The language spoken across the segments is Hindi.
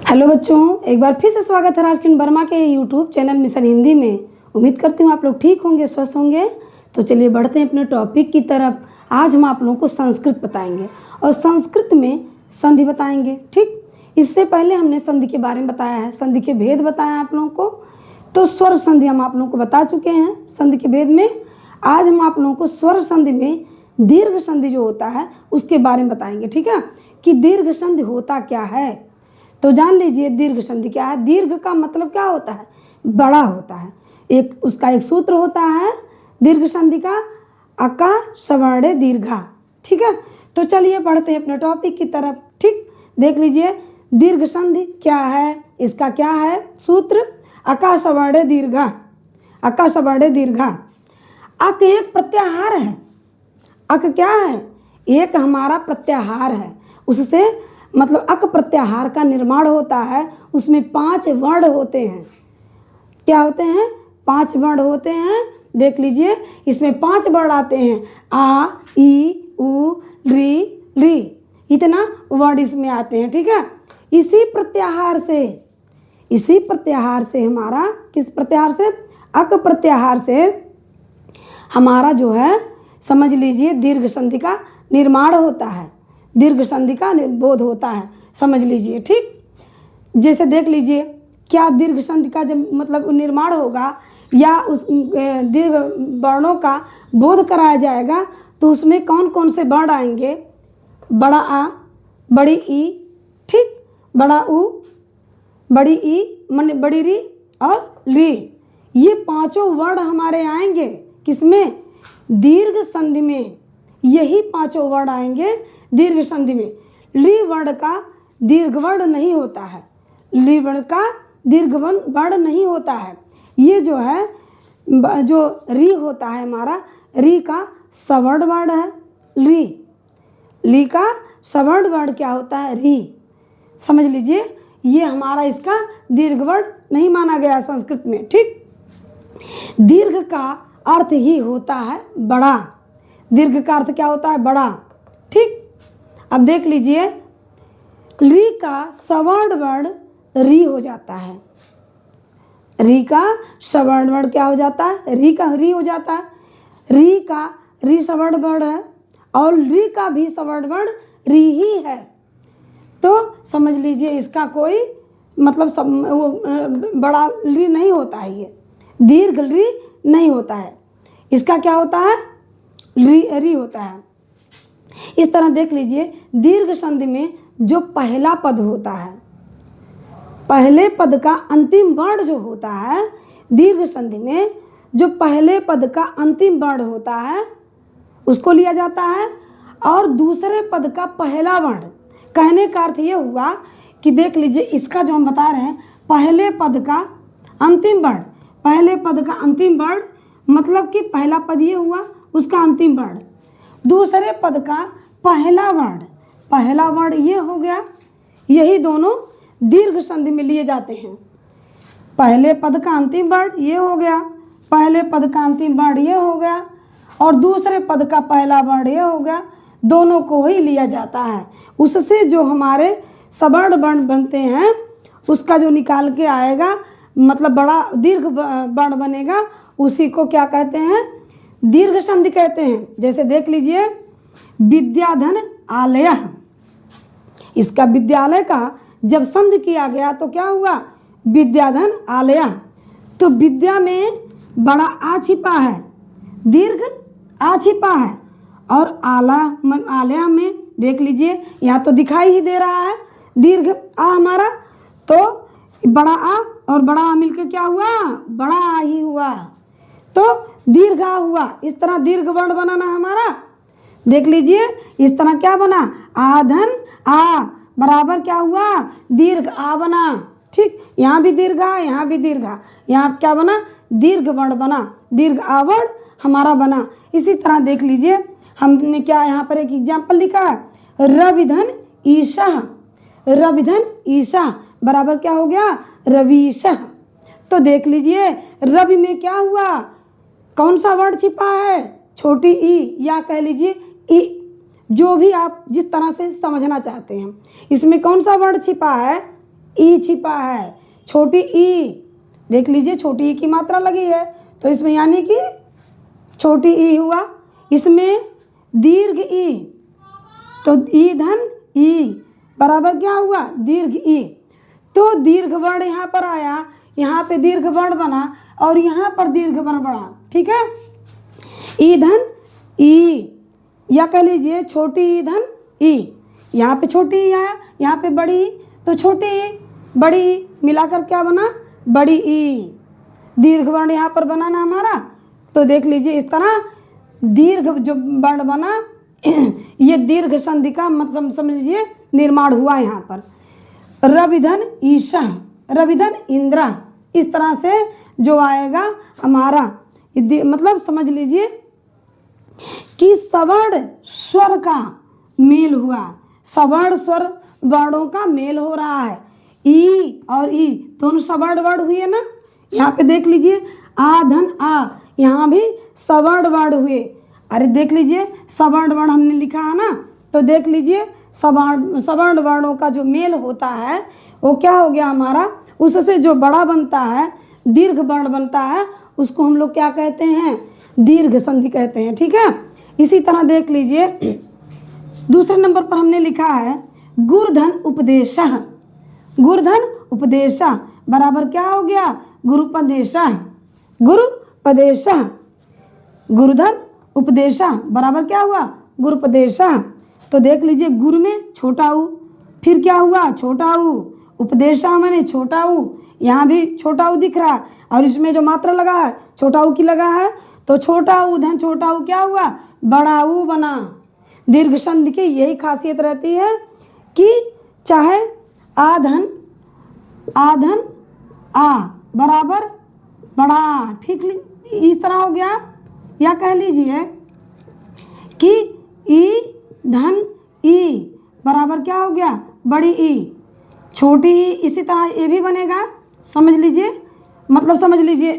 हेलो बच्चों, एक बार फिर से स्वागत है राजकिरण वर्मा के यूट्यूब चैनल मिशन हिंदी में। उम्मीद करती हूँ आप लोग ठीक होंगे, स्वस्थ होंगे। तो चलिए बढ़ते हैं अपने टॉपिक की तरफ। आज हम आप लोगों को संस्कृत बताएंगे और संस्कृत में संधि बताएंगे। ठीक, इससे पहले हमने संधि के बारे में बताया है, संधि के भेद बताया आप लोगों को। तो स्वर संधि हम आप लोगों को बता चुके हैं संधि के भेद में। आज हम आप लोगों को स्वर संधि में दीर्घ संधि जो होता है उसके बारे में बताएंगे। ठीक है, कि दीर्घ संधि होता क्या है। तो जान लीजिए दीर्घ संधि क्या है। दीर्घ का मतलब क्या होता है, बड़ा होता है। उसका एक सूत्र होता है दीर्घ संधि का, अका सवर्णे दीर्घा। ठीक है, तो चलिए बढ़ते हैं अपने टॉपिक की तरफ। ठीक, देख लीजिए दीर्घ संधि क्या है, इसका क्या है सूत्र, अका सवर्णे दीर्घा। अका सवर्णे दीर्घा। अक एक प्रत्याहार है। अक क्या है, एक हमारा प्रत्याहार है। उससे मतलब अक प्रत्याहार का निर्माण होता है। उसमें 5 वर्ण होते हैं। क्या होते हैं, 5 वर्ण होते हैं। देख लीजिए इसमें 5 वर्ण आते हैं, आ, ई, उ, री। इतना वर्ण इसमें आते हैं। ठीक है, इसी प्रत्याहार से हमारा, किस प्रत्याहार से, अक प्रत्याहार से हमारा जो है समझ लीजिए दीर्घ संधि का निर्माण होता है, दीर्घ संधि का बोध होता है, समझ लीजिए। ठीक, जैसे देख लीजिए क्या दीर्घ संधि का जब मतलब निर्माण होगा या उस दीर्घ वर्णों का बोध कराया जाएगा तो उसमें कौन कौन से वर्ण आएंगे, बड़ा आ, बड़ी ई, ठीक, बड़ा उ, बड़ी ई माने बड़ी री और ली। ये 5 वर्ण हमारे आएंगे किसमें, दीर्घ संधि में। यही 5 वर्ण आएंगे दीर्घ संधि में। ली वर्ण का दीर्घ वर्ण नहीं होता है, ली वर्ण का दीर्घ वर्ण नहीं होता है। ये जो है जो री होता है हमारा, री का सवर्ण वर्ण है। ली का सवर्ण वर्ण क्या होता है, री। समझ लीजिए ये हमारा इसका दीर्घ वर्ण नहीं माना गया संस्कृत में। ठीक, दीर्घ का अर्थ ही होता है बड़ा। दीर्घ का अर्थ क्या होता है, बड़ा। ठीक, अब देख लीजिए री का सवर्ण वर्ण री हो जाता है। री का सवर्ण वर्ण क्या हो जाता है, री का री हो जाता है। री का री सवर्ण वर्ण है और री का भी सवर्ण वर्ण री ही है। तो समझ लीजिए इसका कोई मतलब बड़ा री नहीं होता है, ये दीर्घ री नहीं होता है। इसका क्या होता है, री होता है। इस तरह देख लीजिए दीर्घ संधि में जो पहला पद होता है, पहले पद का अंतिम वर्ण जो होता है, दीर्घ संधि में जो पहले पद का अंतिम वर्ण होता है उसको लिया जाता है। और दूसरे पद का पहला वर्ण, कहने का अर्थ ये हुआ कि देख लीजिए इसका जो हम बता रहे हैं पहले पद का अंतिम वर्ण, पहले पद का अंतिम वर्ण मतलब कि पहला पद ये हुआ उसका अंतिम वर्ण, दूसरे पद का पहला वर्ण ये हो गया। यही दोनों दीर्घ संधि में लिए जाते हैं। पहले पद का अंतिम वर्ण ये हो गया, पहले पद का अंतिम वर्ण ये हो गया और दूसरे पद का पहला वर्ण ये हो गया। दोनों को ही लिया जाता है। उससे जो हमारे सवर्ण वर्ण बनते हैं उसका जो निकाल के आएगा मतलब बड़ा दीर्घ वर्ण बनेगा, उसी को क्या कहते हैं, दीर्घ संधि कहते हैं। जैसे देख लीजिए विद्याधन आलय, इसका विद्यालय का जब संधि किया गया तो क्या हुआ, विद्याधन आलय। तो विद्या में बड़ा आ छिपा है, दीर्घ आ छिपा है और आलय में देख लीजिए यहाँ तो दिखाई ही दे रहा है दीर्घ आ हमारा। तो बड़ा आ और बड़ा आ मिलकर क्या हुआ, बड़ा आ ही हुआ, तो दीर्घ आ हुआ। इस तरह दीर्घ वर्ण बनाना हमारा, देख लीजिए इस तरह क्या बना, आधन आ बराबर क्या हुआ, दीर्घ आ बना। ठीक, यहाँ भी दीर्घ आ, यहाँ भी दीर्घ आ, यहाँ क्या बना, दीर्घ वर्ण बना, दीर्घ आ वर्ण हमारा बना। इसी तरह देख लीजिए हमने क्या यहाँ पर एक एग्जाम्पल लिखा है, रविधन ईशा, रविधन ईशा बराबर क्या हो गया, रवीशा। तो देख लीजिए रवि में क्या हुआ, कौन सा वर्ण छिपा है, छोटी ई या कह लीजिए ई, जो भी आप जिस तरह से समझना चाहते हैं। इसमें कौन सा वर्ण छिपा है, ई छिपा है, छोटी ई, देख लीजिए छोटी ई की मात्रा लगी है, तो इसमें यानी कि छोटी ई हुआ। इसमें दीर्घ ई, तो ई धन ई बराबर क्या हुआ, दीर्घ ई। तो दीर्घ वर्ण यहाँ पर आया, यहाँ पे दीर्घ वर्ण बना और यहाँ पर दीर्घ वर्ण बना, ठीक है। ई धन ई, या कह लीजिए छोटी ई धन ई, यहाँ पे छोटी ई आया, यहाँ पे बड़ी ई, तो छोटी ई बड़ी ई मिलाकर क्या बना, बड़ी ई। दीर्घ वर्ण यहाँ पर बना ना हमारा, तो देख लीजिए इस तरह दीर्घ जो वर्ण बना ये दीर्घ संधि का मतलब समझ लीजिए निर्माण हुआ यहाँ पर। रविधन ईशा, रविधन इंद्रा, इस तरह से जो आएगा हमारा मतलब समझ लीजिए कि सवर्ण स्वर का मेल हुआ, सवर्ण स्वर वर्णों का मेल हो रहा है। ई और ई दोनों सवर्ण वर्ण हुए ना, यहाँ पे देख लीजिए आ धन आ, यहाँ भी सवर्ण वर्ण हुए। अरे देख लीजिए सवर्ण वर्ण हमने लिखा है ना, तो देख लीजिए सवर्ण वर्णों का जो मेल होता है वो क्या हो गया हमारा, उससे जो बड़ा बनता है दीर्घ वर्ण बनता है उसको हम लोग क्या कहते हैं, दीर्घ संधि कहते हैं, ठीक है। इसी तरह देख लीजिए दूसरे नंबर पर हमने लिखा है गुरुधन उपदेशः, गुरुधन उपदेशः बराबर क्या हो गया, गुरुपदेशः, गुरुपदेशः, गुरुधन उपदेशः बराबर क्या हुआ, गुरुपदेशः। तो देख लीजिए गुरु में छोटा ऊ, फिर क्या हुआ छोटा ऊ, उपदेशः मैंने छोटा ऊ, यहाँ भी छोटा ऊ दिख रहा है और इसमें जो मात्रा लगा है छोटा ऊ की लगा है, तो छोटा ऊ धन छोटा ऊ क्या हुआ, बड़ा ऊ बना। दीर्घ संधि की यही खासियत रहती है कि चाहे आ धन आ बराबर बड़ा, ठीक इस तरह हो गया। या कह लीजिए कि ई धन ई बराबर क्या हो गया, बड़ी ई, छोटी ई, इसी तरह ये भी बनेगा, समझ लीजिए मतलब समझ लीजिए।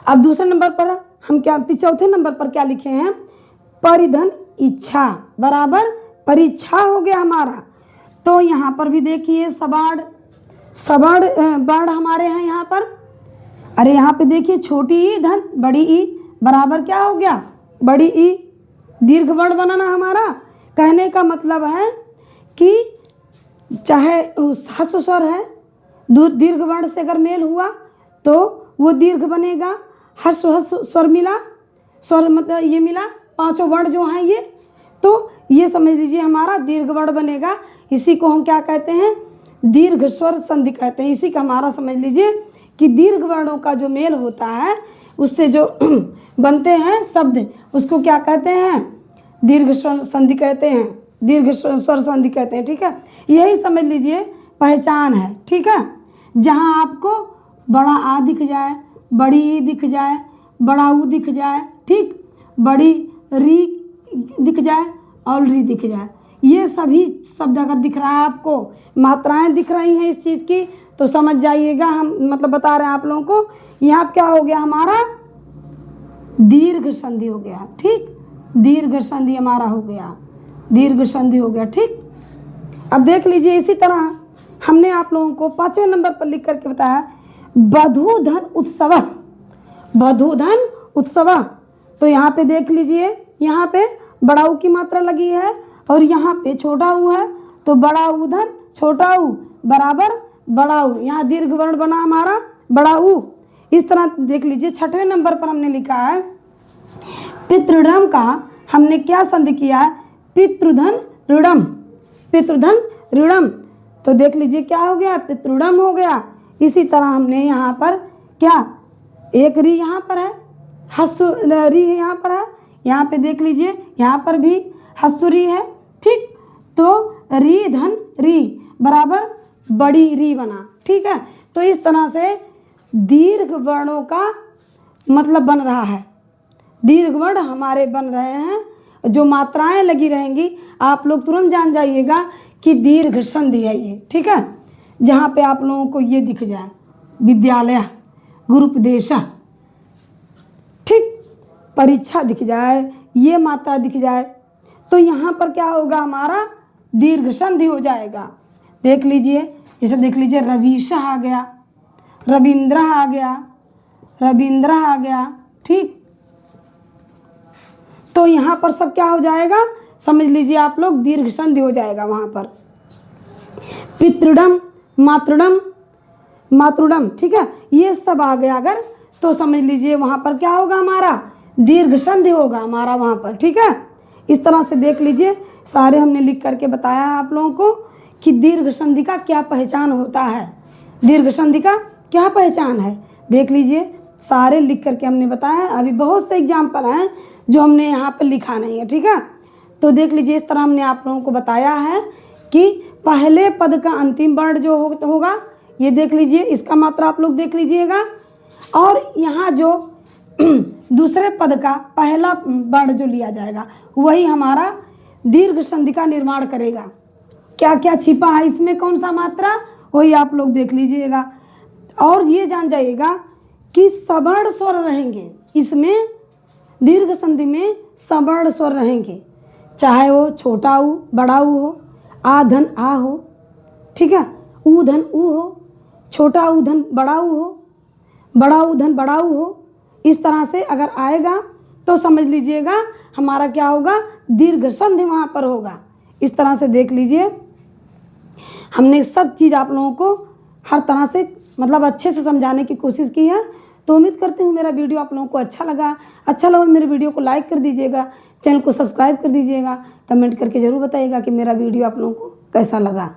अब दूसरे नंबर पर हम क्या, चौथे नंबर पर क्या लिखे हैं, परिधन इच्छा बराबर परीक्षा हो गया हमारा। तो यहाँ पर भी देखिए सवर्ण वर्ण हमारे हैं यहाँ पर। अरे यहाँ पे देखिए छोटी ई धन बड़ी ई बराबर क्या हो गया, बड़ी ई, दीर्घ वर्ण बनाना हमारा। कहने का मतलब है कि चाहे ह्रस्व स्वर है, दीर्घ वर्ण से अगर मेल हुआ तो वो दीर्घ बनेगा। ह्रस्व स्वर मिला, स्वर मतलब ये मिला, पांचों वर्ण जो हैं ये, तो ये समझ लीजिए हमारा दीर्घ वर्ण बनेगा। इसी को हम क्या कहते हैं, दीर्घ स्वर संधि कहते हैं। इसी का हमारा समझ लीजिए कि दीर्घ वर्णों का जो मेल होता है उससे जो बनते हैं शब्द उसको क्या कहते हैं, दीर्घ स्वर संधि कहते हैं, दीर्घ स्वर संधि कहते हैं, ठीक है। यही समझ लीजिए पहचान है, ठीक है। जहाँ आपको बड़ा आ दिख जाए, बड़ी ई दिख जाए, बड़ा ऊ दिख जाए, ठीक, बड़ी री दिख जाए और री दिख जाए, ये सभी शब्द अगर दिख रहा है आपको, मात्राएं दिख रही हैं इस चीज़ की, तो समझ जाइएगा हम मतलब बता रहे हैं आप लोगों को, यहाँ क्या हो गया हमारा, दीर्घ संधि हो गया, ठीक, दीर्घ संधि हमारा हो गया, दीर्घ संधि हो गया, ठीक। अब देख लीजिए इसी तरह हमने आप लोगों को 5वें नंबर पर लिख करके बताया बधूधन उत्सव, बधूधन उत्सव। तो यहाँ पे देख लीजिए, यहाँ पे बड़ा ऊ की मात्रा लगी है और यहाँ पे छोटा ऊ है, तो बड़ा ऊ धन छोटा ऊ बराबर बड़ा ऊ, यहाँ दीर्घ वर्ण बना हमारा बड़ा ऊ। इस तरह देख लीजिए 6वें नंबर पर हमने लिखा है पितृणम का हमने क्या संधि किया है, पितृधन ऋणम, पितृधन ऋणम। तो देख लीजिए क्या हो गया, पितृणम हो गया। इसी तरह हमने यहाँ पर क्या, एक री यहाँ पर है, हस्सु री यहाँ पर है, यहाँ पे देख लीजिए यहाँ पर भी हस्सुरी है, ठीक। तो री धन री बराबर बड़ी री बना, ठीक है। तो इस तरह से दीर्घ वर्णों का मतलब बन रहा है, दीर्घ वर्ण हमारे बन रहे हैं। जो मात्राएं लगी रहेंगी आप लोग तुरंत जान जाइएगा कि दीर्घ संधि है ये, ठीक है। जहाँ पे आप लोगों को ये दिख जाए विद्यालय, गुरुपदेश, ठीक, परीक्षा दिख जाए, ये मात्रा दिख जाए, तो यहाँ पर क्या होगा हमारा दीर्घ संधि हो जाएगा। देख लीजिए जैसे देख लीजिए रवीशा आ गया, रविंद्र आ गया, रविंद्र आ गया, ठीक। तो यहाँ पर सब क्या हो जाएगा, समझ लीजिए आप लोग, दीर्घ संधि हो जाएगा वहाँ पर। पितृडम, मातृडम, मातृडम, ठीक है, ये सब आ गया अगर, तो समझ लीजिए वहाँ पर क्या होगा, हमारा दीर्घ संधि होगा हमारा वहाँ पर, ठीक है। इस तरह से देख लीजिए, सारे हमने लिख करके बताया है आप लोगों को कि दीर्घ संधि का क्या पहचान होता है, दीर्घ संधि का क्या पहचान है। देख लीजिए सारे लिख करके हमने बताया है। अभी बहुत से एग्जाम्पल हैं जो हमने यहाँ पर लिखा नहीं है, ठीक है। तो देख लीजिए इस तरह हमने आप लोगों को बताया है कि पहले पद का अंतिम वर्ण जो होगा, ये देख लीजिए, इसका मात्रा आप लोग देख लीजिएगा। और यहाँ जो दूसरे पद का पहला वर्ण जो लिया जाएगा वही हमारा दीर्घ संधि का निर्माण करेगा। क्या क्या छिपा है इसमें, कौन सा मात्रा, वही आप लोग देख लीजिएगा। और ये जान जाइएगा कि सवर्ण स्वर रहेंगे इसमें, दीर्घ संधि में सवर्ण स्वर रहेंगे, चाहे वो छोटा ऊ बड़ा ऊ हो, आ धन आ हो, ठीक है, ऊ धन ऊ हो, छोटा ऊ धन बड़ा ऊ हो, बड़ा ऊ धन बड़ा ऊ हो। इस तरह से अगर आएगा तो समझ लीजिएगा हमारा क्या होगा, दीर्घ संधि वहाँ पर होगा। इस तरह से देख लीजिए हमने सब चीज़ आप लोगों को हर तरह से मतलब अच्छे से समझाने की कोशिश की है। तो उम्मीद करती हूँ मेरा वीडियो आप लोगों को अच्छा लगा मेरे वीडियो को लाइक कर दीजिएगा, चैनल को सब्सक्राइब कर दीजिएगा, कमेंट करके ज़रूर बताइएगा कि मेरा वीडियो आप लोगों को कैसा लगा।